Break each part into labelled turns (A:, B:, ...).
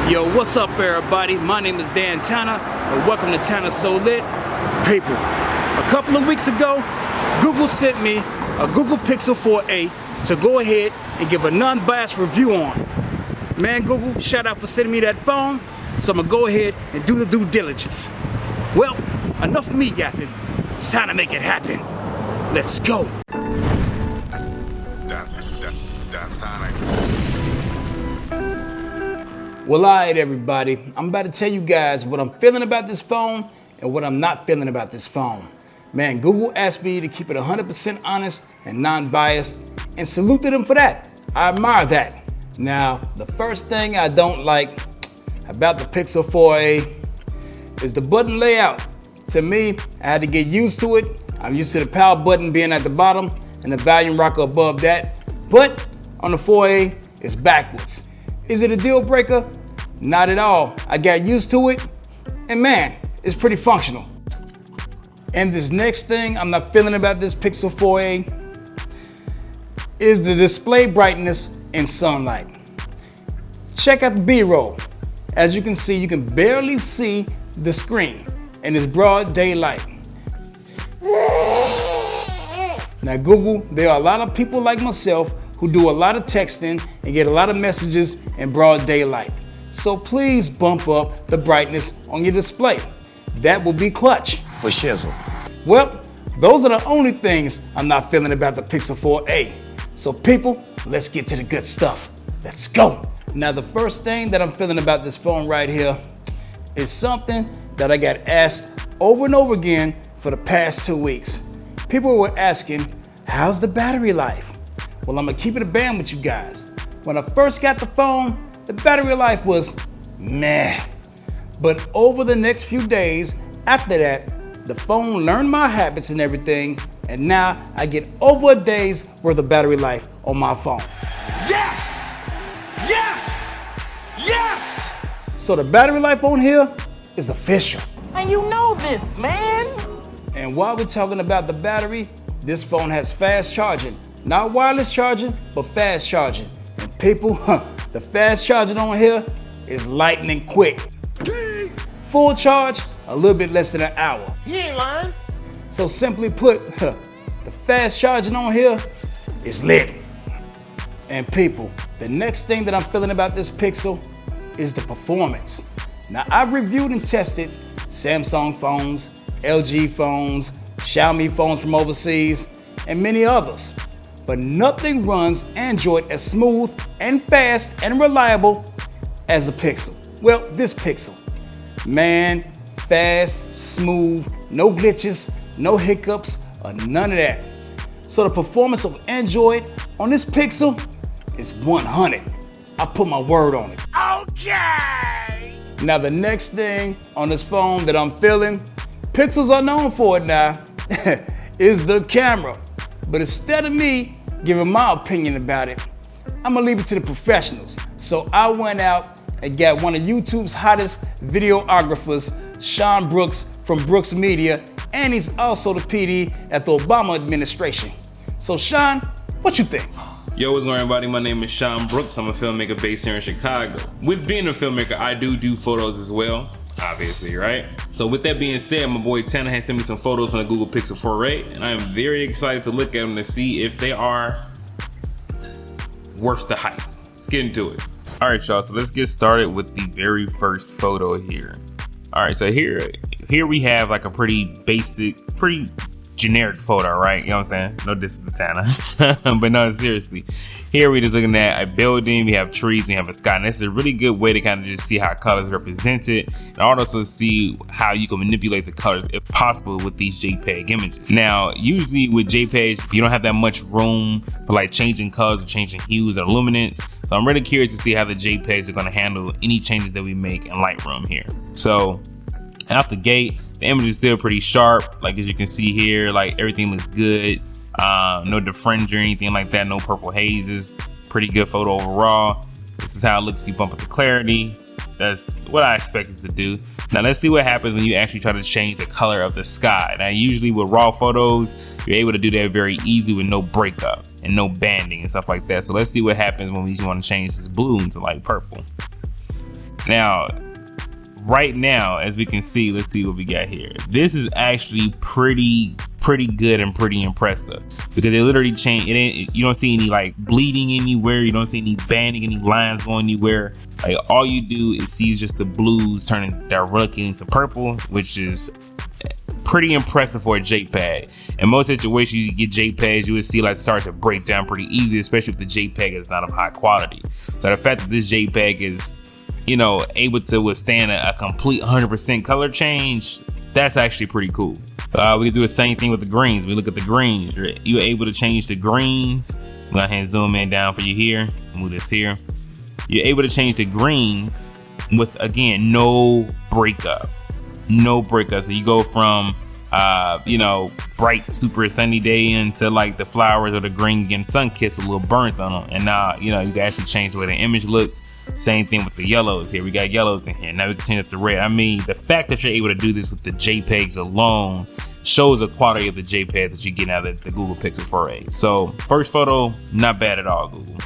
A: Yo, what's up everybody? My name is Tanna and welcome to Tanna So Lit. People, a couple of weeks ago, Google sent me a Google Pixel 4a to go ahead and give a non-biased review on. Man, Google, shout out for sending me that phone, so I'm gonna go ahead and do the due diligence. Well, enough of me yapping. It's time to make it happen. Let's go. Well, alright everybody, I'm about to tell you guys what I'm feeling about this phone and what I'm not feeling about this phone. Man, Google asked me to keep it 100% honest and non-biased, and salute to them for that. I admire that. Now, the first thing I don't like about the Pixel 4a is the button layout. To me, I had to get used to it. I'm used to the power button being at the bottom and the volume rocker above that. But on the 4a, it's backwards. Is it a deal breaker? Not at all. I got used to it, and man, it's pretty functional. And this next thing I'm not feeling about this Pixel 4a is the display brightness in sunlight. Check out the B-roll. As you can see, you can barely see the screen, and it's broad daylight. Now Google, there are a lot of people like myself who do a lot of texting and get a lot of messages in broad daylight. So please bump up the brightness on your display. That will be clutch.
B: For shizzle.
A: Well, those are the only things I'm not feeling about the Pixel 4a. So people, let's get to the good stuff. Let's go. Now the first thing that I'm feeling about this phone right here is something that I got asked over and over again for the past 2 weeks. People were asking, how's the battery life? Well, I'm gonna keep it a band with you guys. When I first got the phone, the battery life was meh. But over the next few days after that, the phone learned my habits and everything, and now I get over a day's worth of battery life on my phone. Yes! Yes! Yes! So the battery life on here is official.
C: And you know this, man.
A: And while we're talking about the battery, this phone has fast charging. Not wireless charging, but fast charging. And people, the fast charging on here is lightning quick. Full charge, a little bit less than an hour.
C: You ain't lying.
A: So simply put, the fast charging on here is lit. And people, the next thing that I'm feeling about this Pixel is the performance. Now I've reviewed and tested Samsung phones, LG phones, Xiaomi phones from overseas, and many others. But nothing runs Android as smooth and fast and reliable as the Pixel. Well, this Pixel. Man, fast, smooth, no glitches, no hiccups, or none of that. So the performance of Android on this Pixel is 100. I put my word on it.
C: Okay.
A: Now the next thing on this phone that I'm feeling, Pixels are known for it now, is the camera. But instead of me giving my opinion about it, I'm gonna leave it to the professionals. So I went out and got one of YouTube's hottest videographers, Sean Brooks from Brooks Media, and he's also the PD at the Obama administration. So Sean, what you think?
D: Yo, what's going on everybody? My name is Sean Brooks. I'm a filmmaker based here in Chicago. With being a filmmaker, I do photos as well, obviously, right? So with that being said, my boy Tanna has sent me some photos from the Google Pixel 4a, and I am very excited to look at them to see if they are worth the hype. Let's get into it. All right, y'all, so let's get started with the very first photo here. All right, so here we have like a pretty basic, pretty generic photo, right? You know what I'm saying? No, this is the Tanna. But no, seriously. Here we're just looking at a building, we have trees, we have a sky. And this is a really good way to kind of just see how colors are represented, and also see how you can manipulate the colors if possible with these JPEG images. Now, usually with JPEGs, you don't have that much room for like changing colors or changing hues or luminance. So I'm really curious to see how the JPEGs are going to handle any changes that we make in Lightroom here. So out the gate, the image is still pretty sharp. Like as you can see here, like everything looks good. No defringer or anything like that, no purple hazes. Pretty good photo overall. This is how it looks if you bump up the clarity. That's what I expected to do. Now let's see what happens when you actually try to change the color of the sky. Now usually with raw photos, you're able to do that very easy with no breakup and no banding and stuff like that. So let's see what happens when we want to change this blue into like purple. Now, right now, as we can see, let's see what we got here. This is actually pretty good and pretty impressive because they literally change it. You don't see any like bleeding anywhere. You don't see any banding, any lines going anywhere. Like all you do is see just the blues turning directly into purple, which is pretty impressive for a JPEG. In most situations you get JPEGs, you would see like start to break down pretty easy, especially if the JPEG is not of high quality. So the fact that this JPEG is, you know, able to withstand a complete 100% color change, that's actually pretty cool. We can do the same thing with the greens. We look at the greens. You're able to change the greens. Go ahead and zoom in down for you here. Move this here. You're able to change the greens with, again, no breakup. No breakup. So you go from, you know, bright, super sunny day into like the flowers or the green getting sun kissed, a little burnt on them. And now, you know, you can actually change the way the image looks. Same thing with the yellows here. We got yellows in here. Now we can change it to red. I mean, the fact that you're able to do this with the JPEGs alone shows the quality of the JPEG that you get out of the Google Pixel 4a. So first photo, not bad at all, Google.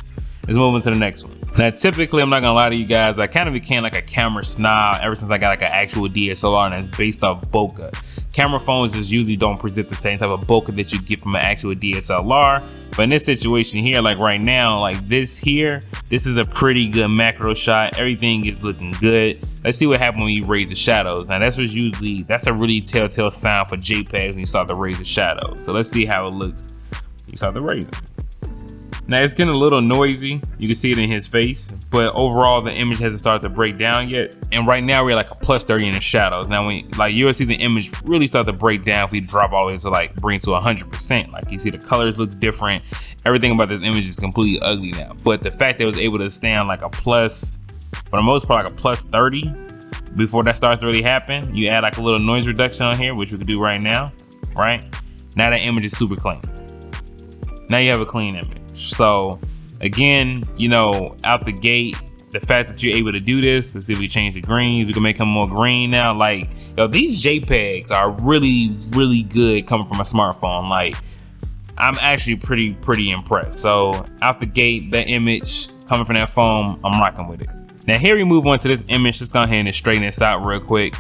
D: Let's move on to the next one. Now, typically, I'm not gonna lie to you guys, I kind of became like a camera snob ever since I got like an actual DSLR and it's based off bokeh. Camera phones just usually don't present the same type of bokeh that you get from an actual DSLR. But in this situation here, like right now, like this here, this is a pretty good macro shot. Everything is looking good. Let's see what happens when you raise the shadows. Now that's a really telltale sign for JPEGs when you start to raise the shadows. So let's see how it looks when you start to raise it. Now it's getting a little noisy. You can see it in his face, but overall the image hasn't started to break down yet. And right now we're like a plus 30 in the shadows. Now when like you'll see the image really start to break down if we drop all the way to like bring to 100%. Like you see the colors look different. Everything about this image is completely ugly now. But the fact that it was able to stand like a plus, for the most part, like a plus 30 before that starts to really happen. You add like a little noise reduction on here, which we can do right now, right? Now that image is super clean. Now you have a clean image. So again, you know, out the gate, the fact that you're able to do this, let's see if we change the greens, we can make them more green now. Like, yo, these JPEGs are really good coming from a smartphone. Like, I'm actually pretty impressed. So out the gate, that image coming from that phone, I'm rocking with it. Now here we move on to this image. Let's go ahead and straighten this out real quick.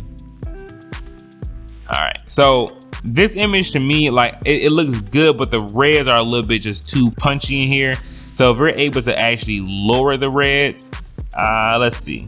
D: All right, so this image to me, like it looks good, but the reds are a little bit just too punchy in here. So if we're able to actually lower the reds, let's see.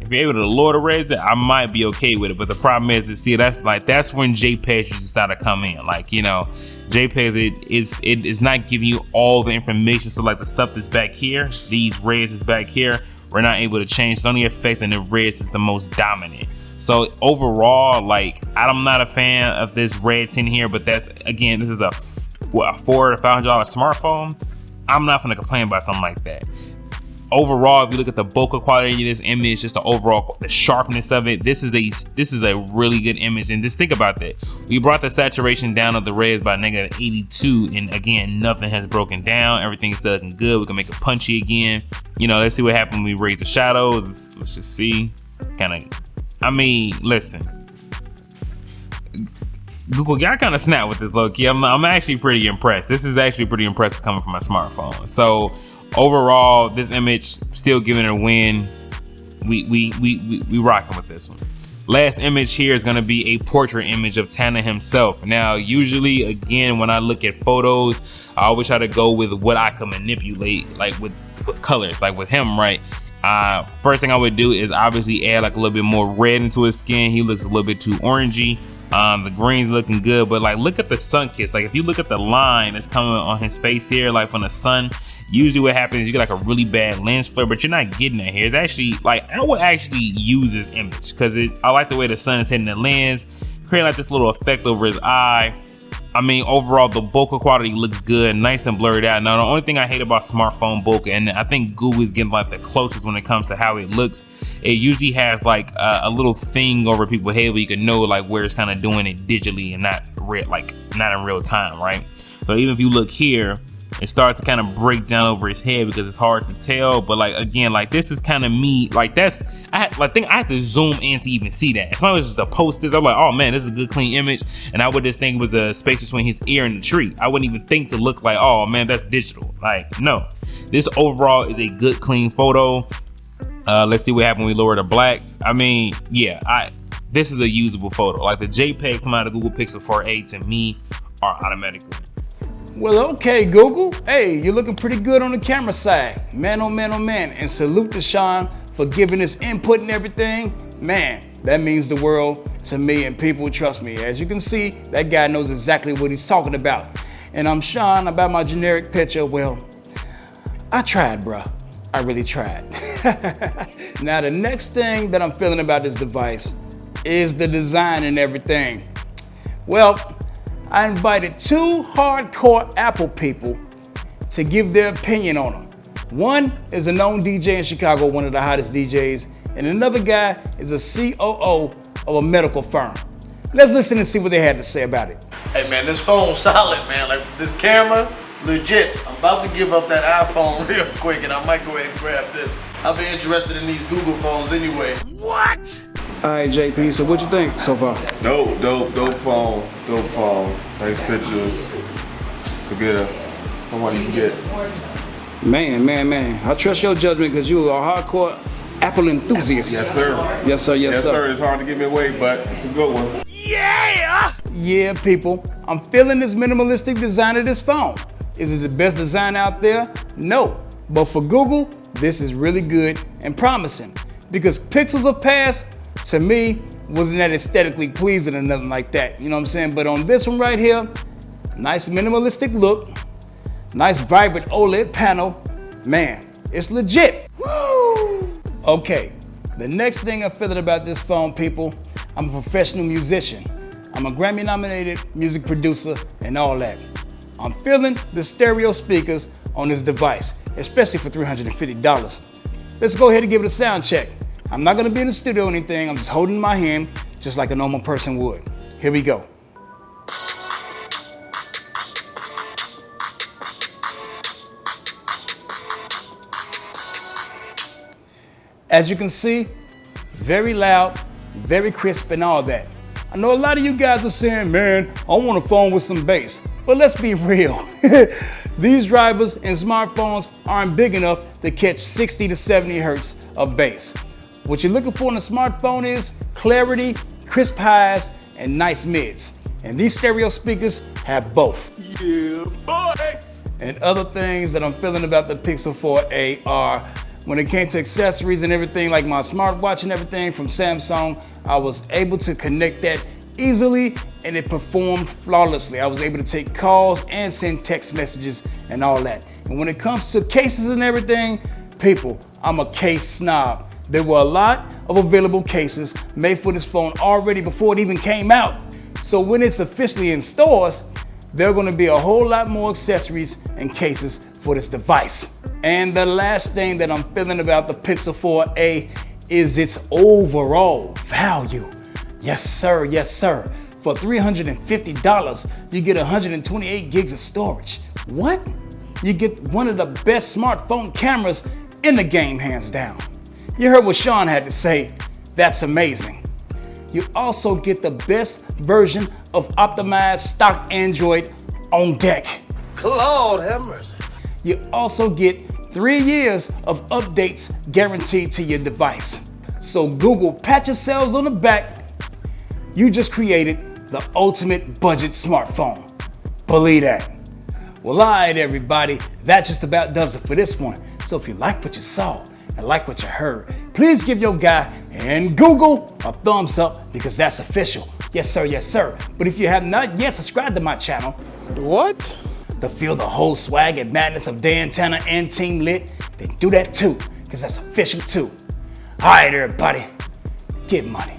D: If you're able to lower the reds, I might be okay with it. But the problem is, see, that's when JPEGs just start to come in. Like, you know, JPEGs, it is not giving you all the information. So like the stuff that's back here, these reds is back here, we're not able to change. The only effect in the reds is the most dominant. So overall, like, I'm not a fan of this red tint here, but that's, again, this is a $400 to $500 smartphone. I'm not gonna complain about something like that. Overall, if you look at the bokeh quality of this image, just the sharpness of it, this is a really good image. And just think about that. We brought the saturation down of the reds by -82, and again, nothing has broken down. Everything's looking good. We can make it punchy again. You know, let's see what happens when we raise the shadows. Let's just see. I mean, listen, Google, y'all kind of snap with this low key. I'm actually pretty impressed. This is actually pretty impressive coming from a smartphone. So overall, this image still giving it a win. We rocking with this one. Last image here is gonna be a portrait image of Tanna himself. Now, usually, again, when I look at photos, I always try to go with what I can manipulate, like with colors, like with him, right? First thing I would do is obviously add like a little bit more red into his skin. He looks a little bit too orangey. The green's looking good, but like look at the sun kiss. Like if you look at the line that's coming on his face here, like from the sun, usually what happens is you get like a really bad lens flare, but you're not getting it here. It's actually like, I would actually use this image because I like the way the sun is hitting the lens, creating like this little effect over his eye. I mean, overall, the bokeh quality looks good, nice and blurred out. Now, the only thing I hate about smartphone bokeh, and I think Google is getting like the closest when it comes to how it looks, it usually has like a little thing over people's head where you can know like where it's kind of doing it digitally and not in real time, right? So even if you look here, it starts to kind of break down over his head because it's hard to tell. But like, again, like this is kind of me, like I think I have to zoom in to even see that. If I was just to post this, I'm like, oh man, this is a good clean image. And I would just think it was a space between his ear and the tree. I wouldn't even think to look like, oh man, that's digital. Like, no, this overall is a good clean photo. Let's see what happened when we lower the blacks. I mean, yeah, this is a usable photo. Like the JPEG come out of Google Pixel 4a to me are automatically.
A: Well, okay, Google. Hey, you're looking pretty good on the camera side. Man, oh man, oh man. And salute to Sean for giving us input and everything. Man, that means the world to me, and people, trust me. As you can see, that guy knows exactly what he's talking about. And I'm Sean about my generic picture. Well, I tried, bruh. I really tried. Now, the next thing that I'm feeling about this device is the design and everything. Well, I invited two hardcore Apple people to give their opinion on them. One is a known DJ in Chicago, one of the hottest DJs, and another guy is a COO of a medical firm. Let's listen and see what they had to say about it.
B: Hey man, this phone's solid, man. Like this camera, legit. I'm about to give up that iPhone real quick, and I might go ahead and grab this. I'll be interested in these Google phones anyway.
C: What?
A: All right, JP, so what you think so far?
E: Dope phone. Nice pictures. It's a good, someone you can get.
A: Man. I trust your judgment because you are a hardcore Apple enthusiast.
E: Yes, sir.
A: Yes, sir.
E: Yes, sir. It's hard to give me away, but it's a good one.
C: Yeah!
A: Yeah, people, I'm feeling this minimalistic design of this phone. Is it the best design out there? No. But for Google, this is really good and promising because Pixels of past, to me, wasn't that aesthetically pleasing or nothing like that. You know what I'm saying? But on this one right here, nice minimalistic look, nice vibrant OLED panel. Man, it's legit.
C: Woo!
A: Okay, the next thing I'm feeling about this phone, people, I'm a professional musician. I'm a Grammy-nominated music producer and all that. I'm feeling the stereo speakers on this device, especially for $350. Let's go ahead and give it a sound check. I'm not gonna be in the studio or anything, I'm just holding my hand just like a normal person would. Here we go. As you can see, very loud, very crisp and all that. I know a lot of you guys are saying, man, I want a phone with some bass. But let's be real. These drivers and smartphones aren't big enough to catch 60 to 70 hertz of bass. What you're looking for in a smartphone is clarity, crisp highs, and nice mids. And these stereo speakers have both.
C: Yeah, boy!
A: And other things that I'm feeling about the Pixel 4a are, when it came to accessories and everything, like my smartwatch and everything from Samsung, I was able to connect that easily and it performed flawlessly. I was able to take calls and send text messages and all that. And when it comes to cases and everything, people, I'm a case snob. There were a lot of available cases made for this phone already before it even came out. So when it's officially in stores, there are gonna be a whole lot more accessories and cases for this device. And the last thing that I'm feeling about the Pixel 4a is its overall value. Yes, sir, yes, sir. For $350, you get 128 gigs of storage. What? You get one of the best smartphone cameras in the game, hands down. You heard what Sean had to say. That's amazing. You also get the best version of optimized stock Android on deck.
C: Lord have mercy.
A: You also get 3 years of updates guaranteed to your device. So Google, pat yourselves on the back. You just created the ultimate budget smartphone. Believe that. Well, all right, everybody, that just about does it for this one. So if you like what you saw and like what you heard, please give your guy and Google a thumbs up because that's official. Yes, sir, yes, sir. But if you have not yet subscribed to my channel,
C: What?
A: to feel the whole swag and madness of Dan, Tanna, and Team Lit, then do that too, because that's official too. All right, everybody, get money,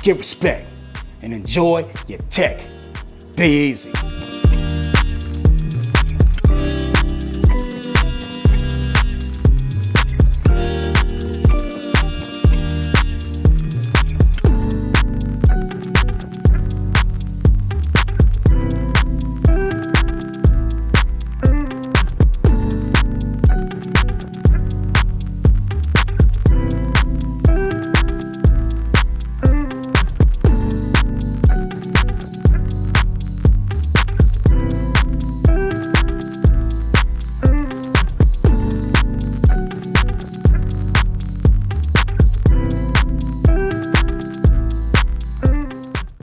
A: get respect, and enjoy your tech. Be easy.